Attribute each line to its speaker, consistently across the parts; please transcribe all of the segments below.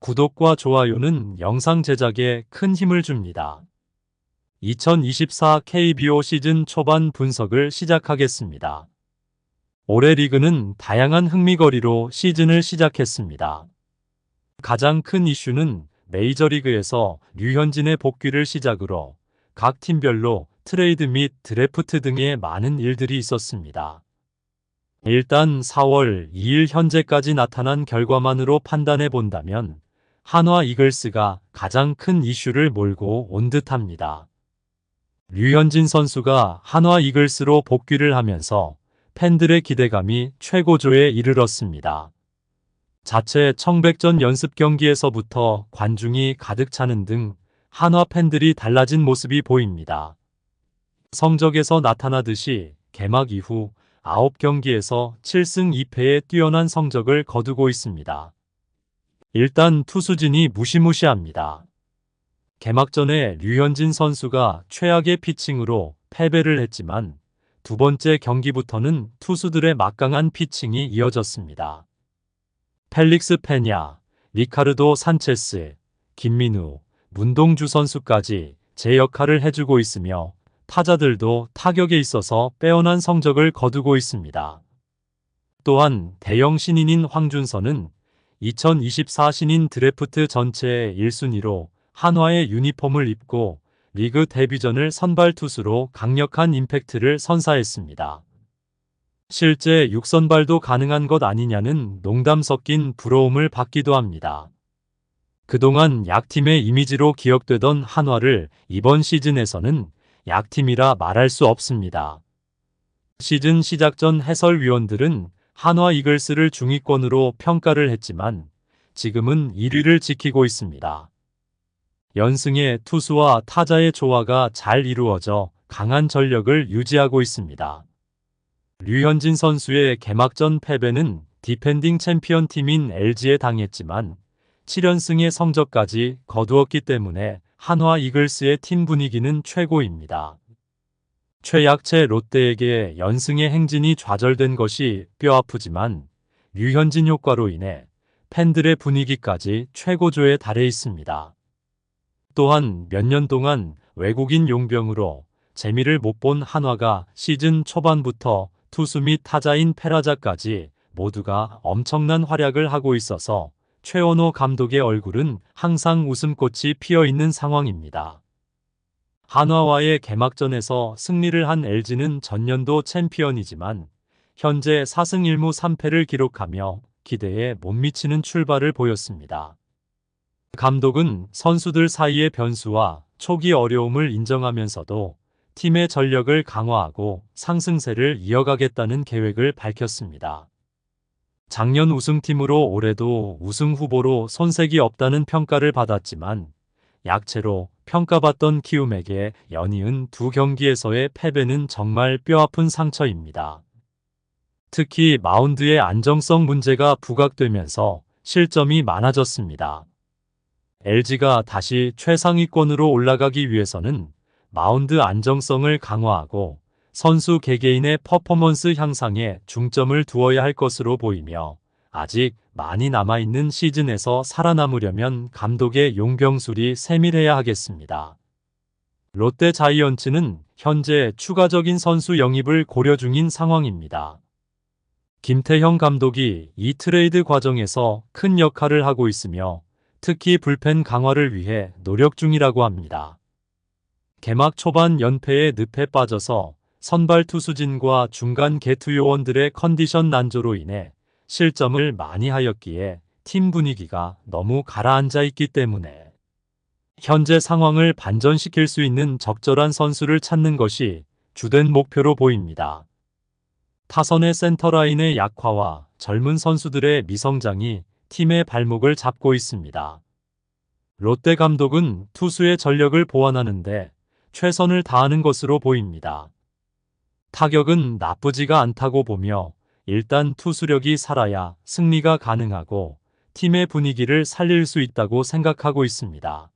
Speaker 1: 구독과 좋아요는 영상 제작에 큰 힘을 줍니다. 2024 KBO 시즌 초반 분석을 시작하겠습니다. 올해 리그는 다양한 흥미거리로 시즌을 시작했습니다. 가장 큰 이슈는 메이저리그에서 류현진의 복귀를 시작으로 각 팀별로 트레이드 및 드래프트 등의 많은 일들이 있었습니다. 일단 4월 2일 현재까지 나타난 결과만으로 판단해 본다면 한화 이글스가 가장 큰 이슈를 몰고 온 듯합니다. 류현진 선수가 한화 이글스로 복귀를 하면서 팬들의 기대감이 최고조에 이르렀습니다. 자체 청백전 연습 경기에서부터 관중이 가득 차는 등 한화 팬들이 달라진 모습이 보입니다. 성적에서 나타나듯이 개막 이후 9경기에서 7승 2패의 뛰어난 성적을 거두고 있습니다. 일단 투수진이 무시무시합니다. 개막전에 류현진 선수가 최악의 피칭으로 패배를 했지만 두 번째 경기부터는 투수들의 막강한 피칭이 이어졌습니다. 펠릭스 페냐, 리카르도 산체스, 김민우, 문동주 선수까지 제 역할을 해주고 있으며 타자들도 타격에 있어서 빼어난 성적을 거두고 있습니다. 또한 대형 신인인 황준서는 2024 신인 드래프트 전체의 1순위로 한화의 유니폼을 입고 리그 데뷔전을 선발 투수로 강력한 임팩트를 선사했습니다. 실제 6선발도 가능한 것 아니냐는 농담 섞인 부러움을 받기도 합니다. 그동안 약팀의 이미지로 기억되던 한화를 이번 시즌에서는 약팀이라 말할 수 없습니다. 시즌 시작 전 해설위원들은 한화 이글스를 중위권으로 평가를 했지만 지금은 1위를 지키고 있습니다. 연승에 투수와 타자의 조화가 잘 이루어져 강한 전력을 유지하고 있습니다. 류현진 선수의 개막전 패배는 디펜딩 챔피언 팀인 LG에 당했지만 7연승의 성적까지 거두었기 때문에 한화 이글스의 팀 분위기는 최고입니다. 최약체 롯데에게 연승의 행진이 좌절된 것이 뼈아프지만 류현진 효과로 인해 팬들의 분위기까지 최고조에 달해 있습니다. 또한 몇 년 동안 외국인 용병으로 재미를 못 본 한화가 시즌 초반부터 투수 및 타자인 페라자까지 모두가 엄청난 활약을 하고 있어서 최원호 감독의 얼굴은 항상 웃음꽃이 피어있는 상황입니다. 한화와의 개막전에서 승리를 한 LG는 전년도 챔피언이지만 현재 4승 1무 3패를 기록하며 기대에 못 미치는 출발을 보였습니다. 감독은 선수들 사이의 변수와 초기 어려움을 인정하면서도 팀의 전력을 강화하고 상승세를 이어가겠다는 계획을 밝혔습니다. 작년 우승팀으로 올해도 우승 후보로 손색이 없다는 평가를 받았지만 약체로 평가받던 키움에게 연이은 두 경기에서의 패배는 정말 뼈아픈 상처입니다. 특히 마운드의 안정성 문제가 부각되면서 실점이 많아졌습니다. LG가 다시 최상위권으로 올라가기 위해서는 마운드 안정성을 강화하고 선수 개개인의 퍼포먼스 향상에 중점을 두어야 할 것으로 보이며 아직 많이 남아있는 시즌에서 살아남으려면 감독의 용병술이 세밀해야 하겠습니다. 롯데 자이언츠는 현재 추가적인 선수 영입을 고려 중인 상황입니다. 김태형 감독이 이 트레이드 과정에서 큰 역할을 하고 있으며 특히 불펜 강화를 위해 노력 중이라고 합니다. 개막 초반 연패에 늪에 빠져서 선발 투수진과 중간 개투 요원들의 컨디션 난조로 인해 실점을 많이 하였기에 팀 분위기가 너무 가라앉아 있기 때문에 현재 상황을 반전시킬 수 있는 적절한 선수를 찾는 것이 주된 목표로 보입니다. 타선의 센터라인의 약화와 젊은 선수들의 미성장이 팀의 발목을 잡고 있습니다. 롯데 감독은 투수의 전력을 보완하는데 최선을 다하는 것으로 보입니다. 타격은 나쁘지가 않다고 보며 일단 투수력이 살아야 승리가 가능하고 팀의 분위기를 살릴 수 있다고 생각하고 있습니다.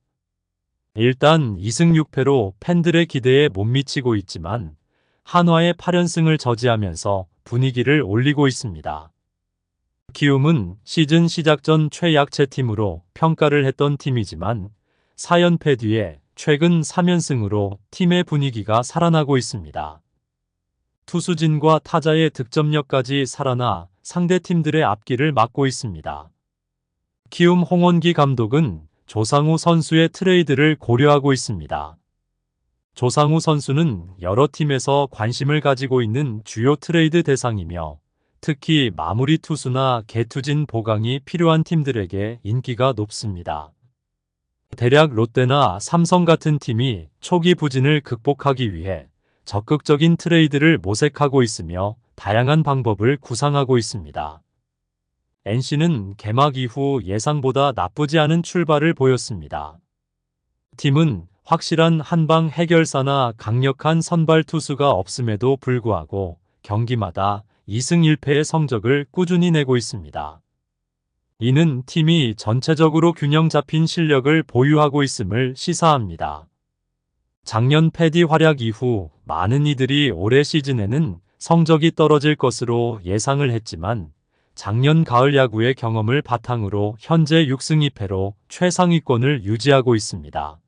Speaker 1: 일단 2승 6패로 팬들의 기대에 못 미치고 있지만 한화의 8연승을 저지하면서 분위기를 올리고 있습니다. 키움은 시즌 시작 전 최약체 팀으로 평가를 했던 팀이지만 4연패 뒤에 최근 3연승으로 팀의 분위기가 살아나고 있습니다. 투수진과 타자의 득점력까지 살아나 상대 팀들의 앞길을 막고 있습니다. 키움 홍원기 감독은 조상우 선수의 트레이드를 고려하고 있습니다. 조상우 선수는 여러 팀에서 관심을 가지고 있는 주요 트레이드 대상이며 특히 마무리 투수나 개투진 보강이 필요한 팀들에게 인기가 높습니다. 대략 롯데나 삼성 같은 팀이 초기 부진을 극복하기 위해 적극적인 트레이드를 모색하고 있으며 다양한 방법을 구상하고 있습니다. NC는 개막 이후 예상보다 나쁘지 않은 출발을 보였습니다. 팀은 확실한 한방 해결사나 강력한 선발 투수가 없음에도 불구하고 경기마다 2승 1패의 성적을 꾸준히 내고 있습니다. 이는 팀이 전체적으로 균형 잡힌 실력을 보유하고 있음을 시사합니다. 작년 패디 활약 이후 많은 이들이 올해 시즌에는 성적이 떨어질 것으로 예상을 했지만 작년 가을 야구의 경험을 바탕으로 현재 6승 2패로 최상위권을 유지하고 있습니다.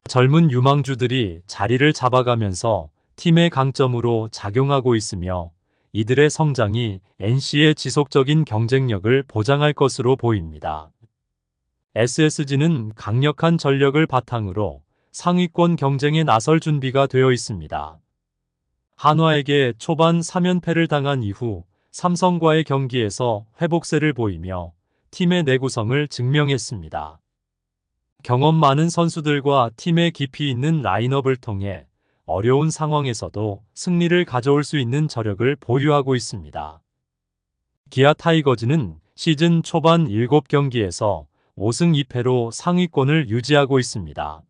Speaker 1: 젊은 유망주들이 자리를 잡아가면서 팀의 강점으로 작용하고 있으며 이들의 성장이 NC의 지속적인 경쟁력을 보장할 것으로 보입니다. SSG는 강력한 전력을 바탕으로 상위권 경쟁에 나설 준비가 되어 있습니다. 한화에게 초반 3연패를 당한 이후 삼성과의 경기에서 회복세를 보이며 팀의 내구성을 증명했습니다. 경험 많은 선수들과 팀의 깊이 있는 라인업을 통해 어려운 상황에서도 승리를 가져올 수 있는 저력을 보유하고 있습니다. 기아 타이거즈는 시즌 초반 7경기에서 5승 2패로 상위권을 유지하고 있습니다.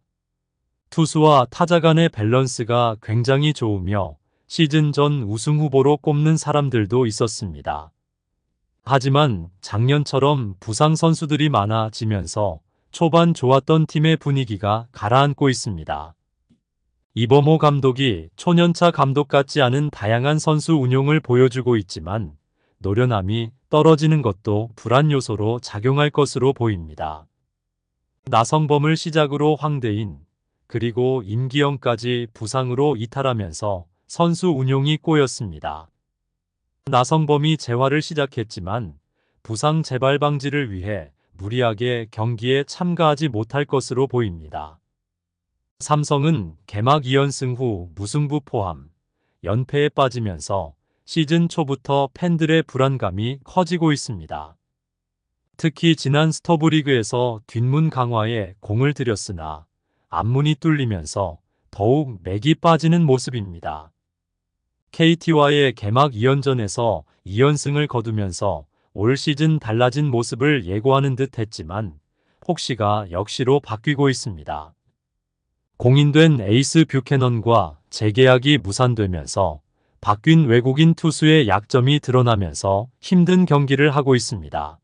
Speaker 1: 투수와 타자 간의 밸런스가 굉장히 좋으며 시즌 전 우승 후보로 꼽는 사람들도 있었습니다. 하지만 작년처럼 부상 선수들이 많아지면서 초반 좋았던 팀의 분위기가 가라앉고 있습니다. 이범호 감독이 초년차 감독 같지 않은 다양한 선수 운용을 보여주고 있지만 노련함이 떨어지는 것도 불안 요소로 작용할 것으로 보입니다. 나성범을 시작으로 황대인, 그리고 임기영까지 부상으로 이탈하면서 선수 운용이 꼬였습니다. 나성범이 재활을 시작했지만 부상 재발 방지를 위해 무리하게 경기에 참가하지 못할 것으로 보입니다. 삼성은 개막 2연승 후 무승부 포함 연패에 빠지면서 시즌 초부터 팬들의 불안감이 커지고 있습니다. 특히 지난 스토브리그에서 뒷문 강화에 공을 들였으나 앞문이 뚫리면서 더욱 맥이 빠지는 모습입니다. KT와의 개막 2연전에서 2연승을 거두면서 올 시즌 달라진 모습을 예고하는 듯 했지만 혹시가 역시로 바뀌고 있습니다. 공인된 에이스 뷰캐넌과 재계약이 무산되면서 바뀐 외국인 투수의 약점이 드러나면서 힘든 경기를 하고 있습니다.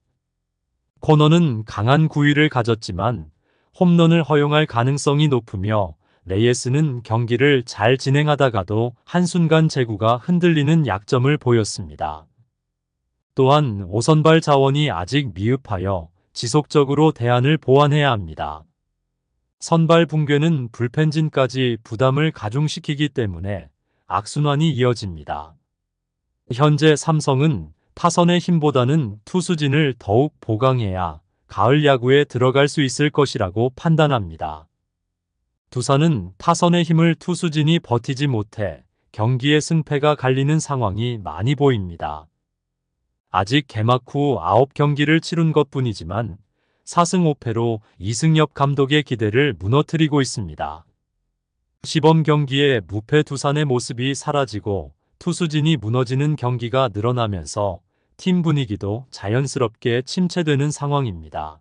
Speaker 1: 코너는 강한 구위를 가졌지만 홈런을 허용할 가능성이 높으며 레이에스는 경기를 잘 진행하다가도 한순간 제구가 흔들리는 약점을 보였습니다. 또한 5선발 자원이 아직 미흡하여 지속적으로 대안을 보완해야 합니다. 선발 붕괴는 불펜진까지 부담을 가중시키기 때문에 악순환이 이어집니다. 현재 삼성은 타선의 힘보다는 투수진을 더욱 보강해야 가을 야구에 들어갈 수 있을 것이라고 판단합니다. 두산은 타선의 힘을 투수진이 버티지 못해 경기의 승패가 갈리는 상황이 많이 보입니다. 아직 개막 후 9경기를 치룬 것뿐이지만 4승 5패로 이승엽 감독의 기대를 무너뜨리고 있습니다. 시범 경기에 무패 두산의 모습이 사라지고 투수진이 무너지는 경기가 늘어나면서 팀 분위기도 자연스럽게 침체되는 상황입니다.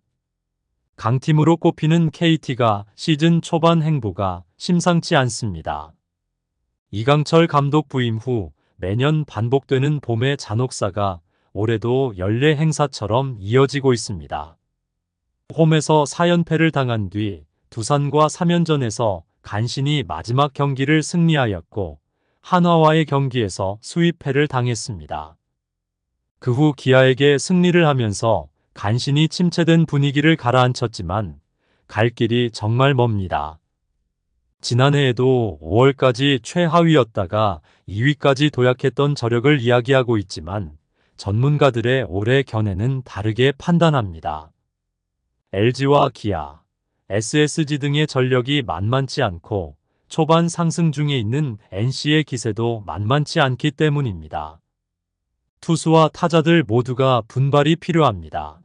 Speaker 1: 강팀으로 꼽히는 KT가 시즌 초반 행보가 심상치 않습니다. 이강철 감독 부임 후 매년 반복되는 봄의 잔혹사가 올해도 연례 행사처럼 이어지고 있습니다. 홈에서 4연패를 당한 뒤 두산과 3연전에서 간신히 마지막 경기를 승리하였고 한화와의 경기에서 수입패를 당했습니다. 그 후 기아에게 승리를 하면서 간신히 침체된 분위기를 가라앉혔지만 갈 길이 정말 멉니다. 지난해에도 5월까지 최하위였다가 2위까지 도약했던 저력을 이야기하고 있지만 전문가들의 올해 견해는 다르게 판단합니다. LG와 기아, SSG 등의 전력이 만만치 않고 초반 상승 중에 있는 NC의 기세도 만만치 않기 때문입니다. 투수와 타자들 모두가 분발이 필요합니다.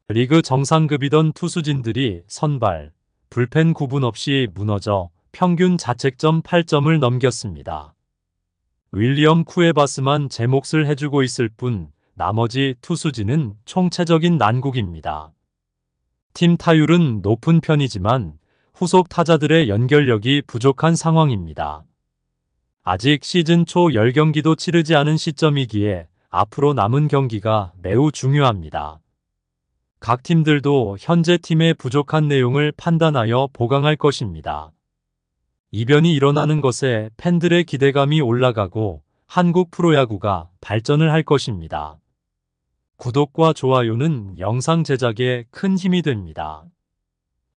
Speaker 1: 리그 정상급이던 투수진들이 선발, 불펜 구분 없이 무너져 평균 자책점 8점을 넘겼습니다. 윌리엄 쿠에바스만 제 몫을 해주고 있을 뿐 나머지 투수진은 총체적인 난국입니다. 팀 타율은 높은 편이지만 후속 타자들의 연결력이 부족한 상황입니다. 아직 시즌 초 10경기도 치르지 않은 시점이기에 앞으로 남은 경기가 매우 중요합니다. 각 팀들도 현재 팀의 부족한 내용을 판단하여 보강할 것입니다. 이변이 일어나는 것에 팬들의 기대감이 올라가고 한국 프로야구가 발전을 할 것입니다. 구독과 좋아요는 영상 제작에 큰 힘이 됩니다.